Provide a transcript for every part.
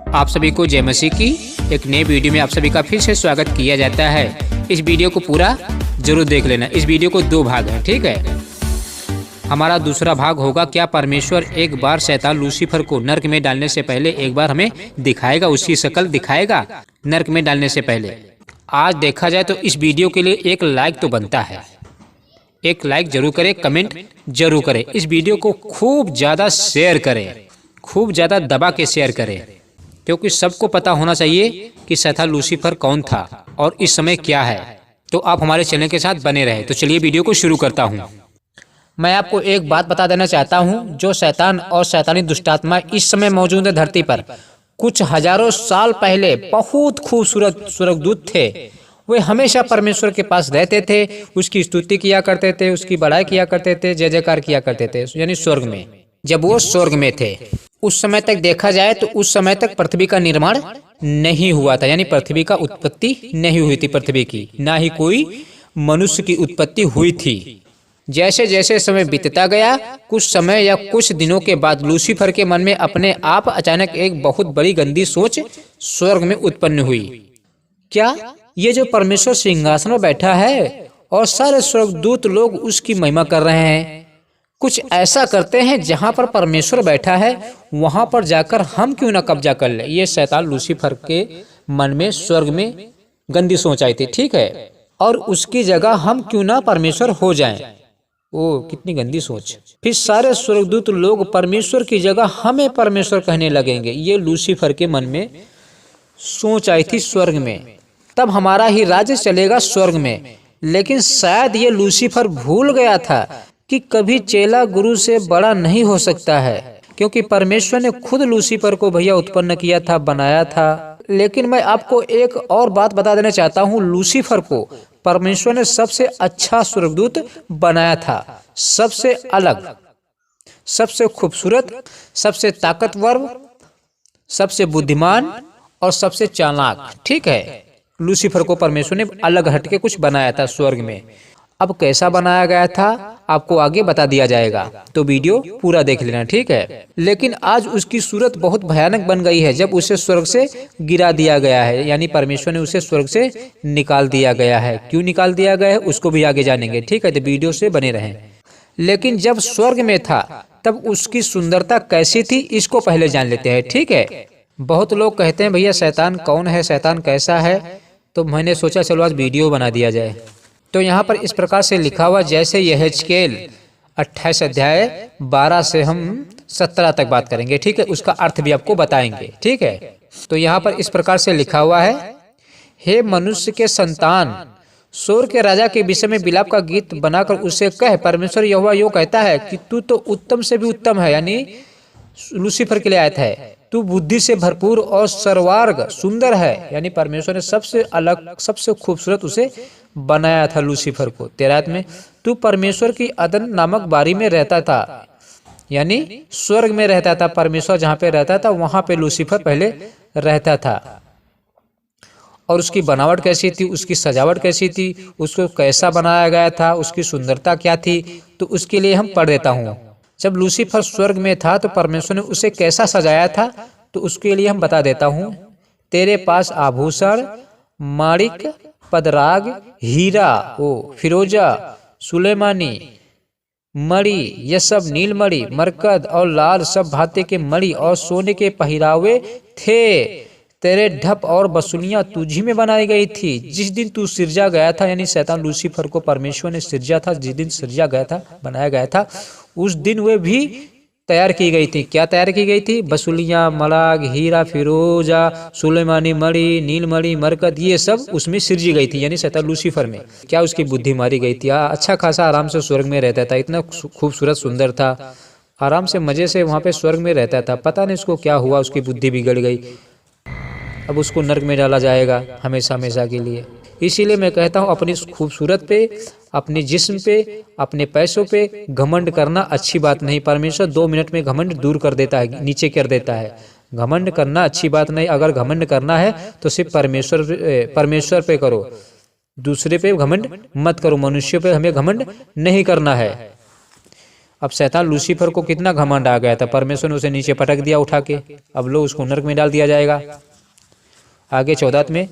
आप सभी को जय मसीह की एक नए वीडियो में आप सभी का फिर से स्वागत किया जाता है। इस वीडियो को पूरा जरूर देख लेना। इस वीडियो को 2 भाग है, ठीक है। हमारा दूसरा भाग होगा क्या परमेश्वर एक बार शैतान लूसीफर को नर्क में डालने से पहले एक बार हमें दिखाएगा, उसकी शक्ल दिखाएगा नर्क में डालने से पहले। आज देखा जाए तो इस वीडियो के लिए एक लाइक तो बनता है, एक लाइक जरूर करें, कमेंट जरूर करें। इस वीडियो को खूब ज़्यादा शेयर करें, खूब ज़्यादा दबा के शेयर करें, क्योंकि सबको पता होना चाहिए कि शैतान लूसीफर कौन था और इस समय क्या है। तो आप हमारे चैनल के साथ बने रहे। तो चलिए वीडियो को शुरू करता हूँ। मैं आपको एक बात बता देना चाहता हूँ, जो शैतान और शैतानी दुष्टात्मा इस समय मौजूद है धरती पर, कुछ हजारों साल पहले बहुत खूबसूरत स्वर्गदूत थे। वे हमेशा परमेश्वर के पास रहते थे, उसकी स्तुति किया करते थे, उसकी बड़ाई किया करते थे, जय जयकार किया करते थे, यानी स्वर्ग में। जब वो स्वर्ग में थे उस समय तक देखा जाए तो उस समय तक पृथ्वी का निर्माण नहीं हुआ था, यानी पृथ्वी का उत्पत्ति नहीं हुई थी पृथ्वी की, ना ही कोई मनुष्य की उत्पत्ति हुई थी। जैसे जैसे समय बीतता गया, कुछ समय या कुछ दिनों के बाद लूसीफर के मन में अपने आप अचानक एक बहुत बड़ी गंदी सोच स्वर्ग में उत्पन्न हुई। क्या ये जो परमेश्वर सिंहासन में बैठा है और सारे स्वर्गदूत लोग उसकी महिमा कर रहे हैं, कुछ ऐसा करते हैं जहां पर परमेश्वर बैठा है वहां पर जाकर हम क्यों ना कब्जा कर ले। ये शैतान लूसीफर के मन में स्वर्ग में गंदी सोच आई थी, ठीक है, और उसकी जगह हम क्यों ना परमेश्वर हो जाएं। ओ कितनी गंदी सोच। फिर सारे स्वर्गदूत लोग परमेश्वर की जगह हमें परमेश्वर कहने लगेंगे। ये लूसीफर के मन में सोच आई थी स्वर्ग में, तब हमारा ही राज्य चलेगा स्वर्ग में। लेकिन शायद ये लूसीफर भूल गया था कि कभी चेला गुरु से बड़ा नहीं हो सकता है, क्योंकि परमेश्वर ने खुद लूसीफर को भैया उत्पन्न किया था, बनाया था। लेकिन मैं आपको एक और बात बता देना चाहता हूँ, लूसीफर को परमेश्वर ने सबसे अच्छा स्वर्गदूत बनाया था, सबसे अलग, सबसे खूबसूरत, सबसे ताकतवर, सबसे बुद्धिमान और सबसे चालाक, ठीक है। लूसीफर को परमेश्वर ने अलग हटके कुछ बनाया था स्वर्ग में। अब कैसा बनाया गया था आपको आगे बता दिया जाएगा, तो वीडियो पूरा देख लेना, ठीक है। लेकिन आज उसकी सूरत बहुत भयानक बन गई है जब उसे स्वर्ग से गिरा दिया गया है, यानी परमेश्वर ने उसे स्वर्ग से निकाल दिया गया है। क्यों निकाल दिया गया है उसको भी आगे जानेंगे, ठीक है, तो वीडियो से बने रहें। लेकिन जब स्वर्ग में था तब उसकी सुंदरता कैसी थी इसको पहले जान लेते हैं, ठीक है। बहुत लोग कहते हैं भैया शैतान कौन है, शैतान कैसा है, तो मैंने सोचा चलो आज वीडियो बना दिया जाए। तो यहाँ पर इस प्रकार से लिखा हुआ, जैसे यहेजकेल 28 अध्याय 12 से हम 17 तक बात करेंगे, ठीक है, उसका अर्थ भी आपको बताएंगे, ठीक है। तो यहाँ पर इस प्रकार से लिखा हुआ है, हे मनुष्य के संतान, सोर के राजा के विषय में विलाप का गीत बनाकर उसे कह, परमेश्वर यहोवा यो कहता है कि तू तो उत्तम से भी उत्तम है, यानी लूसीफर के लिए आयत है। तू बुद्धि से भरपूर और सर्वार्ग सुंदर है, यानी परमेश्वर ने सबसे अलग, सबसे खूबसूरत उसे बनाया था लूसीफर को। 13 में तू परमेश्वर की अदन नामक बारी में रहता था, यानी स्वर्ग में रहता था। परमेश्वर जहाँ पे रहता था वहां पे लूसीफर पहले रहता था। और उसकी बनावट कैसी थी, उसकी सजावट कैसी थी, उसको कैसा बनाया गया था, उसकी सुंदरता क्या थी, तो उसके लिए हम पढ़ देता हूँ। जब लूसीफर स्वर्ग में था तो परमेश्वर ने उसे कैसा सजाया था, तो उसके लिए हम बता देता हूँ। तेरे पास आभूषण, माणिक, पदराग, हीरा, फिरोजा, सुलेमानी, मणि, ये सब नीलमणि, मरकत और लाल सब भांति के मणि और सोने के पहिरावे थे। तेरे ढप और बसुलियां तुझी में बनाई गई थी। जिस दिन तू सिरजा गया था, यानी शैतान लूसीफर को परमेश्वर ने सिरजा था, जिस दिन सिरजा गया था, बनाया गया था, उस दिन वे भी तैयार की गई थी। क्या तैयार की गई थी? बसुलियां, मलाग, हीरा, फिरोजा, सुलेमानी, मणि, नीलमणि, मरकत, ये सब उसमें सिरजी गई थी, यानी शैतान लूसीफर में। क्या उसकी बुद्धि मारी गई थी? अच्छा खासा आराम से स्वर्ग में रहता था, इतना खूबसूरत सुंदर था, आराम से मजे से वहां पे स्वर्ग में रहता था। पता नहीं उसको क्या हुआ, उसकी बुद्धि बिगड़ गई, अब उसको नर्क में डाला जाएगा हमेशा हमेशा के लिए। इसीलिए मैं कहता हूँ अपनी खूबसूरत पे, अपने जिस्म पे, अपने पैसों पे घमंड करना अच्छी बात नहीं। परमेश्वर 2 मिनट में घमंड दूर कर देता है, नीचे कर देता है। घमंड करना अच्छी बात नहीं। अगर घमंड करना है तो सिर्फ परमेश्वर पे करो, दूसरे पे घमंड मत करो। मनुष्य पे हमें घमंड नहीं करना है। अब शैतान लूसीफर को कितना घमंड आ गया था, परमेश्वर ने उसे नीचे पटक दिया उठा के। अब लो उसको नरक में डाल दिया जाएगा। आगे 14 में,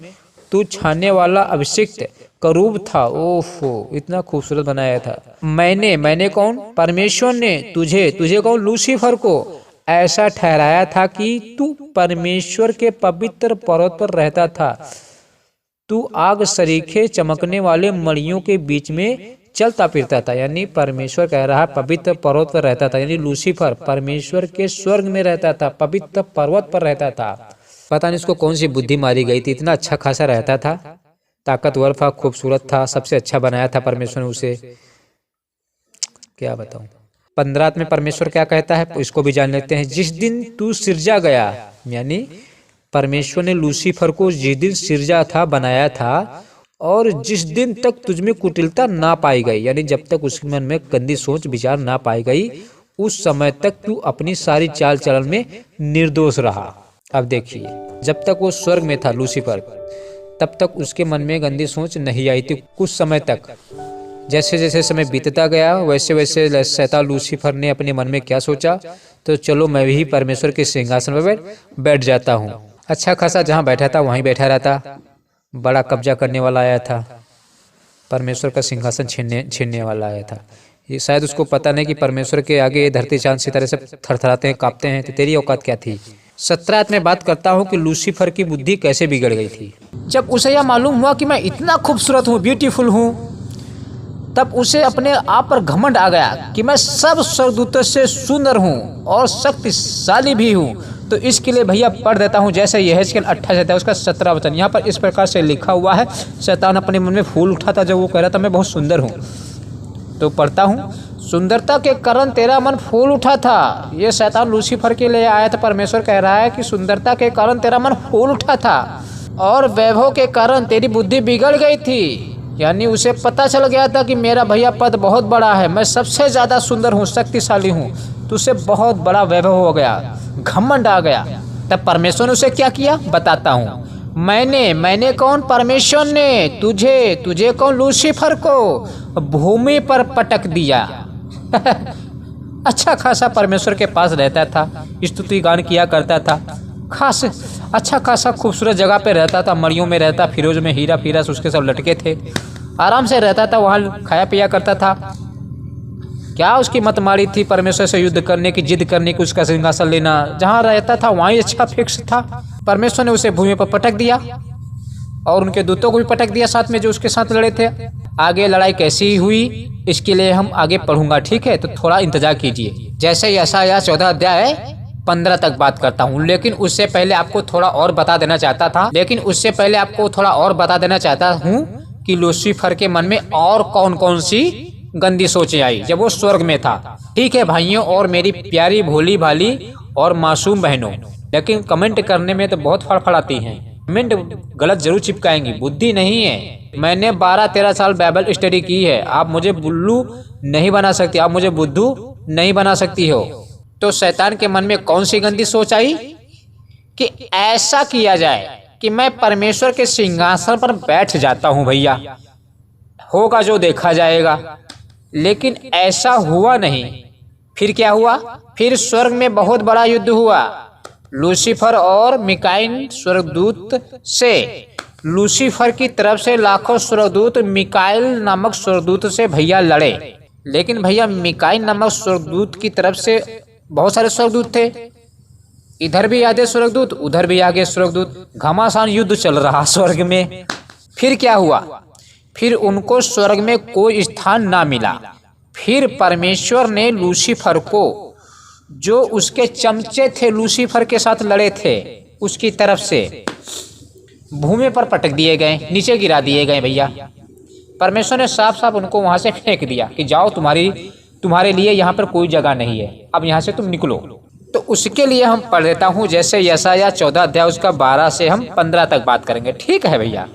तू छाने वाला अभिषिक्त करूब था। ओहो, इतना खूबसूरत बनाया था। मैंने कौन? परमेश्वर ने तुझे कौन? लूसीफर को ऐसा ठहराया था कि तू परमेश्वर के पवित्र पर्वत पर रहता था। तू आग सरीखे चमकने वाले मड़ियों के बीच में चलता फिरता था। यानी परमेश्वर कह रहा है पवित्र पर्वत पर रहता था, यानी लूसीफर परमेश्वर के स्वर्ग में रहता था, पवित्र पर्वत पर रहता था। पता नहीं इसको कौन सी बुद्धि मारी गई थी, इतना अच्छा खासा रहता था, ताकतवर था, खूबसूरत था, सबसे अच्छा बनाया था परमेश्वर ने उसे। क्या बताऊं। 15 में परमेश्वर क्या कहता है इसको भी जान लेते हैं। जिस दिन तू सिरजा गया, यानी परमेश्वर ने लूसीफर को जिस दिन सिरजा था, बनाया था, और जिस दिन तक तुझमें कुटिलता ना पाई गई, यानी जब तक उसके मन में गंदी सोच विचार ना पाई गई, उस समय तक तू अपनी सारी चाल चलन में निर्दोष रहा। अब देखिए, जब तक वो स्वर्ग में था लूसीफर, तब तक उसके मन में गंदी सोच नहीं आई थी कुछ समय तक। जैसे जैसे समय बीतता गया वैसे वैसे शैतान लूसीफर ने अपने मन में क्या सोचा, तो चलो मैं भी परमेश्वर के सिंहासन पर बैठ जाता हूँ। अच्छा खासा जहाँ बैठा था वहीं बैठा रहता। बड़ा कब्जा करने वाला आया था, परमेश्वर का सिंहासन छीनने वाला आया था। ये शायद उसको पता नहीं कि परमेश्वर के आगे धरती चांद सितारे से थरथराते हैं, कांपते हैं, तो तेरी औकात क्या थी। 17 में बात करता हूँ कि लूसीफर की बुद्धि कैसे बिगड़ गई थी। जब उसे यह मालूम हुआ कि मैं इतना खूबसूरत हूँ, ब्यूटीफुल हूँ, तब उसे अपने आप पर घमंड आ गया कि मैं सब स्वर्गदूतों से सुंदर हूँ और शक्तिशाली भी हूँ। तो इसके लिए भैया पढ़ देता हूँ, जैसे यहेजकेल 28 है उसका 17 वचन। यहाँ पर इस प्रकार से लिखा हुआ है। शैतान अपने मन में फूल उठा था जब वो कह रहा था मैं बहुत सुंदर हूँ। तो पढ़ता हूँ, सुंदरता के कारण तेरा मन फूल उठा था। ये शैतान लूसीफर के लिए आया था। परमेश्वर कह रहा है कि सुंदरता के कारण तेरा मन फूल उठा था और वैभव के कारण तेरी बुद्धि बिगड़ गई थी। यानी उसे पता चल गया था कि मेरा भैया पद बहुत बड़ा है, मैं सबसे ज़्यादा सुंदर हूँ, शक्तिशाली हूँ। तो उसे बहुत बड़ा वैभव हो गया, घमंड आ गया। तब परमेश्वर ने उसे क्या किया बताता हूँ। मैंने कौन? परमेश्वर ने तुझे कौन? लूसीफर को भूमि पर पटक दिया। अच्छा खासा परमेश्वर के पास रहता था, स्तुति गान किया करता था, खास अच्छा खासा खूबसूरत जगह पे रहता था, मड़ियों में रहता, फिरोज में हीरा फीरा उसके सब लटके थे, आराम से रहता था, वहाँ खाया पिया करता था। क्या उसकी मतमारी थी परमेश्वर से युद्ध करने की, जिद करने की, उसका सिंहासन लेना। जहाँ रहता था वहीं अच्छा फिक्स था। परमेश्वर ने उसे भूमि पर पटक दिया और उनके दूतों को भी पटक दिया साथ में जो उसके साथ लड़े थे। आगे लड़ाई कैसी हुई इसके लिए हम आगे पढ़ूंगा, ठीक है, तो थोड़ा इंतजार कीजिए। जैसे यशायाह 14 अध्याय 15 तक बात करता हूँ, लेकिन उससे पहले आपको थोड़ा और बता देना चाहता हूँ कि लूसीफर के मन में और कौन कौन सी गंदी सोचें आई जब वो स्वर्ग में था। ठीक है भाइयों और मेरी प्यारी भोली भाली और मासूम बहनों, लेकिन कमेंट करने में तो बहुत फड़फड़ाती हैं, कमेंट गलत जरूर चिपकाएंगी, बुद्धि नहीं है। मैंने 12-13 साल बाइबल स्टडी की है, आप मुझे बुल्लू नहीं बना सकती, आप मुझे बुद्धू नहीं बना सकती हो। तो शैतान के मन में कौन सी गंदी सोच आई कि ऐसा किया जाए कि मैं परमेश्वर के सिंहासन पर बैठ जाता हूँ। भैया होगा जो देखा जाएगा, लेकिन ऐसा हुआ नहीं। फिर क्या हुआ? फिर स्वर्ग में बहुत बड़ा युद्ध हुआ। लूसीफर और मिकाइल स्वर्गदूत से, लूसीफर की तरफ से लाखों स्वर्गदूत मिकाइल नामक स्वर्गदूत से भैया लड़े। लेकिन भैया मिकाइल नामक स्वर्गदूत की तरफ से बहुत सारे स्वर्गदूत थे, इधर भी आधे स्वर्गदूत उधर भी आगे स्वर्गदूत, घमासान युद्ध चल रहा स्वर्ग में। फिर क्या हुआ? फिर उनको स्वर्ग में कोई स्थान ना मिला। फिर परमेश्वर ने लूसीफर को, जो उसके चमचे थे लूसीफर के साथ लड़े थे, उसकी तरफ से भूमि पर पटक दिए गए, नीचे गिरा दिए गए। भैया परमेश्वर ने साफ साफ उनको वहां से फेंक दिया कि जाओ, तुम्हारे लिए यहाँ पर कोई जगह नहीं है, अब यहाँ से तुम निकलो। तो उसके लिए हम पढ़ देता हूँ, जैसे यशायाह 14 अध्याय उसका 12 से हम 15 तक बात करेंगे, ठीक है भैया।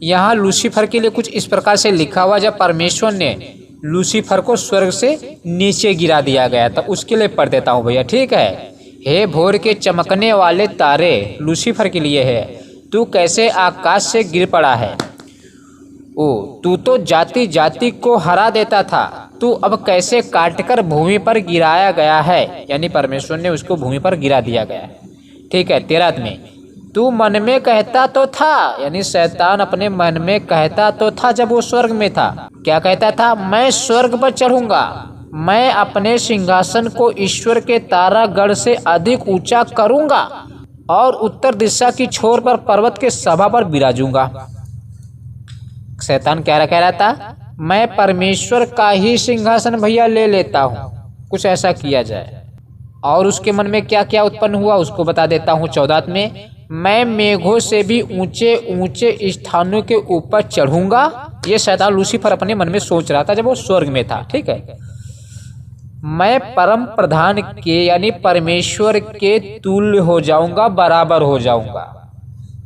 यहाँ लूसीफर के लिए कुछ इस प्रकार से लिखा हुआ, जब परमेश्वर ने लूसीफर को स्वर्ग से नीचे गिरा दिया गया था, उसके लिए पढ़ देता हूँ भैया, ठीक है। हे भोर के चमकने वाले तारे, लूसीफर के लिए है, तू कैसे आकाश से गिर पड़ा है। ओ तू तो जाति जाति को हरा देता था, तू अब कैसे काटकर भूमि पर गिराया गया है, यानी परमेश्वर ने उसको भूमि पर गिरा दिया गया है। ठीक है। 13 में तू मन में कहता तो था, यानी शैतान अपने मन में कहता तो था जब वो स्वर्ग में था। क्या कहता था? मैं स्वर्ग पर चढ़ूंगा, मैं अपने सिंहासन को ईश्वर के तारागढ़ से अधिक ऊंचा करूंगा और उत्तर दिशा की छोर पर पर्वत के सभा पर विराजूंगा। शैतान क्या कह रहा था? मैं परमेश्वर का ही सिंहासन भैया ले लेता हूँ, कुछ ऐसा किया जाए। और उसके मन में क्या क्या उत्पन्न हुआ उसको बता देता हूँ। 14 में मैं मेघों से भी ऊंचे ऊंचे स्थानों के ऊपर चढ़ूंगा। ये शैतान लूसीफर अपने मन में सोच रहा था जब वो स्वर्ग में था। ठीक है। मैं परम प्रधान के यानी परमेश्वर के तुल्य हो जाऊंगा, बराबर हो जाऊंगा।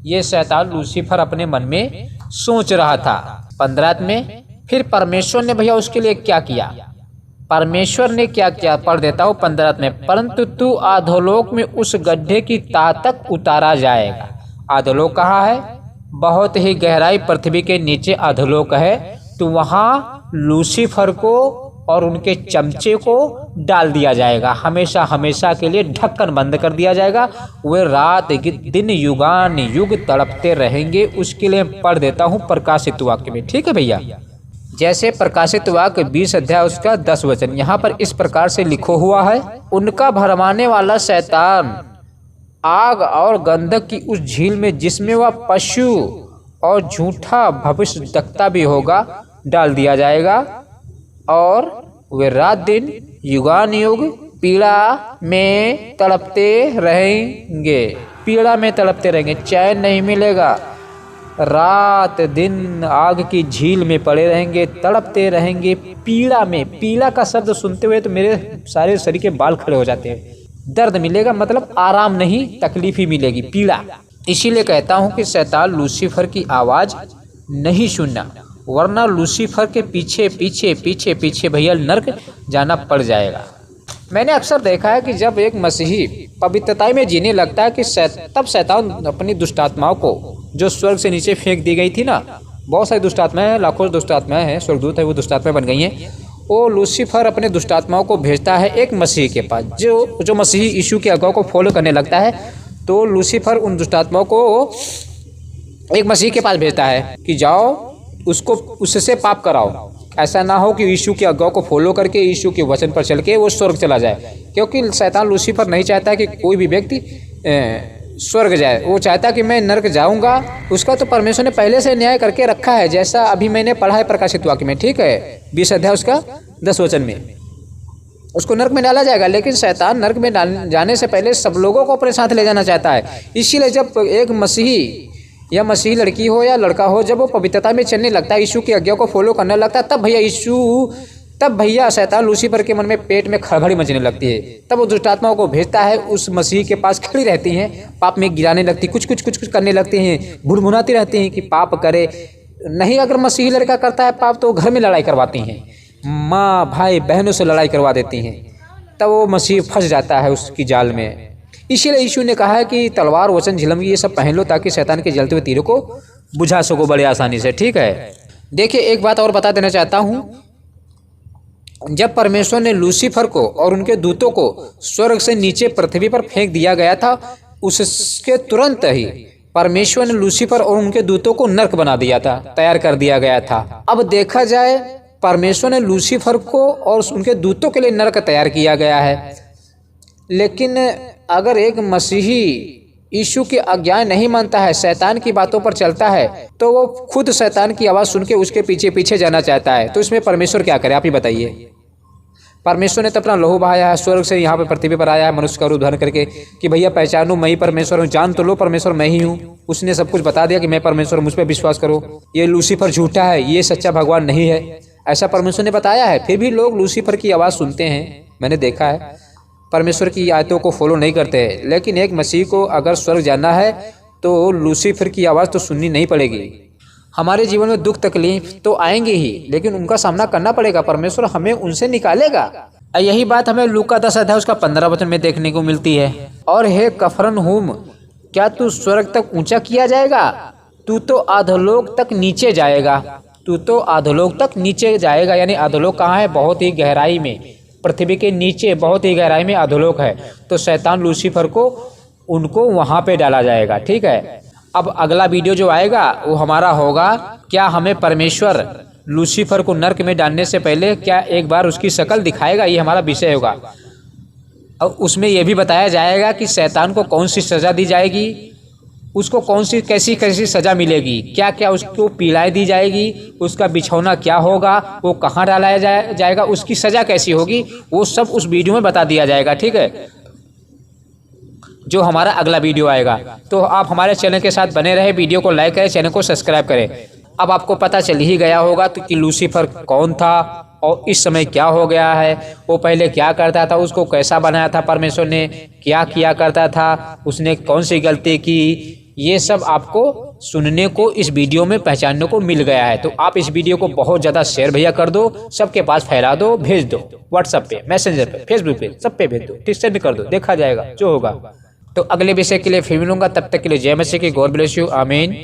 ये शैतान लूसीफर अपने मन में सोच रहा था। 15 में फिर परमेश्वर ने भैया उसके लिए क्या किया? परमेश्वर ने क्या किया पढ़ देता हूँ 15 में। परंतु तू अधोलोक में उस गड्ढे की तह तक उतारा जाएगा। अधोलोक कहाँ है? बहुत ही गहराई पृथ्वी के नीचे अधोलोक है। तो वहाँ लूसीफर को और उनके चमचे को डाल दिया जाएगा, हमेशा हमेशा के लिए ढक्कन बंद कर दिया जाएगा। वे रात दिन युगान युग तड़पते रहेंगे। उसके लिए पढ़ देता हूँ प्रकाशित वाक्य में। ठीक है भैया। जैसे प्रकाशित वाक्य 20 अध्याय उसका 10 वचन यहाँ पर इस प्रकार से लिखो हुआ है। उनका भरमाने वाला शैतान आग और गंधक की उस झील में, जिसमें वह पशु और झूठा भविष्यद्वक्ता भी होगा, डाल दिया जाएगा और वे रात दिन युगान युग पीड़ा में तड़पते रहेंगे। पीड़ा में तड़पते रहेंगे, चैन नहीं मिलेगा। रात दिन आग की झील में पड़े रहेंगे, तड़पते रहेंगे पीड़ा में। पीड़ा का शब्द सुनते हुए तो मेरे सारे शरीर के बाल खड़े हो जाते हैं। दर्द मिलेगा मतलब आराम नहीं, तकलीफ ही मिलेगी, पीड़ा। इसीलिए कहता हूँ कि शैतान लूसीफर की आवाज़ नहीं सुनना, वरना लूसीफर के पीछे पीछे पीछे पीछे भैया नर्क जाना पड़ जाएगा। मैंने अक्सर देखा है कि जब एक मसीही पवित्रता में जीने लगता है कि तब शैतान अपनी दुष्टात्माओं को जो स्वर्ग से नीचे फेंक दी गई थी ना, बहुत सारी दुष्टात्माएं हैं, लाखों दुष्टात्माएं हैं, स्वर्गदूत है वो दुष्टात्माएं बन गई हैं। वो लूसीफर अपने दुष्टात्माओं को भेजता है एक मसीही के पास। जो मसीही यीशु के आज्ञा को फॉलो करने लगता है, तो लूसीफर उन दुष्टात्माओं को एक मसीही के पास भेजता है कि जाओ उसको उससे पाप कराओ। ऐसा ना हो कि यीशु की आज्ञा को फॉलो करके यीशु के वचन पर चल के वो स्वर्ग चला जाए, क्योंकि शैतान लूसीफर नहीं चाहता कि कोई भी व्यक्ति स्वर्ग जाए। वो चाहता कि मैं नर्क जाऊंगा। उसका तो परमेश्वर ने पहले से न्याय करके रखा है, जैसा अभी मैंने पढ़ा है प्रकाशित वाक्य में। ठीक है। 20 अध्याय उसका 10 वचन में उसको नर्क में डाला जाएगा। लेकिन शैतान नर्क में जाने से पहले सब लोगों को अपने साथ ले जाना चाहता है। इसीलिए जब एक मसीही या मसीही लड़की हो या लड़का हो, जब वो पवित्रता में चलने लगता है, यीशु की आज्ञा को फॉलो करने लगता है, तब भैया शैतान लूसीफर के मन में पेट में खड़बड़ी मचने लगती है। तब वो दुष्टात्माओं को भेजता है, उस मसीह के पास खड़ी रहती हैं, पाप में गिराने लगती, कुछ करने लगते हैं, भुनभुनाती रहती हैं कि पाप करे नहीं। अगर मसीही लड़का करता है पाप तो घर में लड़ाई करवाती हैं, माँ भाई बहनों से लड़ाई करवा देती हैं। तब वो मसीह फंस जाता है उसकी जाल में। इसीलिए यीशु ने कहा है कि तलवार, वचन, झिलम ये सब पहन लो ताकि शैतान के जलते हुए तीरों को बुझा सको बड़े आसानी से। ठीक है। देखिए एक बात और बता देना चाहता हूँ। जब परमेश्वर ने लूसीफर को और उनके दूतों को स्वर्ग से नीचे पृथ्वी पर फेंक दिया गया था, उसके तुरंत ही परमेश्वर ने लूसीफर और उनके दूतों को नर्क बना दिया था, तैयार कर दिया गया था। अब देखा जाए परमेश्वर ने लूसीफर को और उनके दूतों के लिए नर्क तैयार किया गया है। लेकिन अगर एक मसीही यीशु की आज्ञाएं नहीं मानता है, शैतान की बातों पर चलता है, तो वो खुद शैतान की आवाज़ सुन के उसके पीछे पीछे जाना चाहता है। तो इसमें परमेश्वर क्या करे आप ही बताइए। परमेश्वर ने तो अपना लहू बहाया है, स्वर्ग से यहाँ पे पृथ्वी पर आया है मनुष्य का रूप धारण करके कि भैया पहचानो मैं ही परमेश्वर हूँ, जान तो लो परमेश्वर मैं ही हूँ। उसने सब कुछ बता दिया कि मैं परमेश्वर, मुझ पर विश्वास करो। ये लूसीफर झूठा है, ये सच्चा भगवान नहीं है, ऐसा परमेश्वर ने बताया है। फिर भी लोग लूसीफर की आवाज़ सुनते हैं, मैंने देखा है, परमेश्वर की आयतों को फॉलो नहीं करते हैं। लेकिन एक मसीह को अगर स्वर्ग जाना है तो लूसीफर की आवाज़ तो सुननी नहीं पड़ेगी। हमारे जीवन में दुख तकलीफ तो आएंगे ही, लेकिन उनका सामना करना पड़ेगा, परमेश्वर हमें उनसे निकालेगा। यही बात हमें लूका 10 अध्याय उसका 15 वचन में देखने को मिलती है। और हे कफरनहूम, क्या तू स्वर्ग तक ऊंचा किया जाएगा? तू तो अधोलोक तक नीचे जाएगा। तू तो अधोलोक तक नीचे जाएगा। यानी अधोलोक कहाँ है? बहुत ही गहराई में, पृथ्वी के नीचे बहुत ही गहराई में अधोलोक है। तो शैतान लूसीफर को उनको वहाँ पे डाला जाएगा। ठीक है, अब अगला वीडियो जो आएगा वो हमारा होगा, क्या हमें परमेश्वर लूसीफर को नर्क में डालने से पहले क्या एक बार उसकी शक्ल दिखाएगा? ये हमारा विषय होगा। और उसमें यह भी बताया जाएगा कि शैतान को कौन सी सज़ा दी जाएगी, उसको कौन सी कैसी कैसी सज़ा मिलेगी, क्या क्या उसको पीड़ाएं दी जाएगी, उसका बिछौना क्या होगा, वो कहाँ डाला जाएगा, उसकी सज़ा कैसी होगी, वो सब उस वीडियो में बता दिया जाएगा। ठीक है, जो हमारा अगला वीडियो आएगा। तो आप हमारे चैनल के साथ बने रहे, वीडियो को लाइक करें, चैनल को सब्सक्राइब करें। अब आपको पता चल ही गया होगा तो कि लूसीफर कौन था और इस समय क्या हो गया है, वो पहले क्या करता था, उसको कैसा बनाया था परमेश्वर ने, क्या किया करता था, उसने कौन सी गलती की, ये सब आपको सुनने को इस वीडियो में पहचानने को मिल गया है। तो आप इस वीडियो को बहुत ज़्यादा शेयर भैया कर दो, सबके पास फैला दो, भेज दो, व्हाट्सएप पे, मैसेंजर पे, फेसबुक पे, सब पे भेज दो। ठीक, सेंड कर दो, देखा जाएगा जो होगा। तो अगले विषय के लिए फिर मिलूंगा, तब तक के लिए जय मसीह की, गॉड ब्लेस यू, आमीन।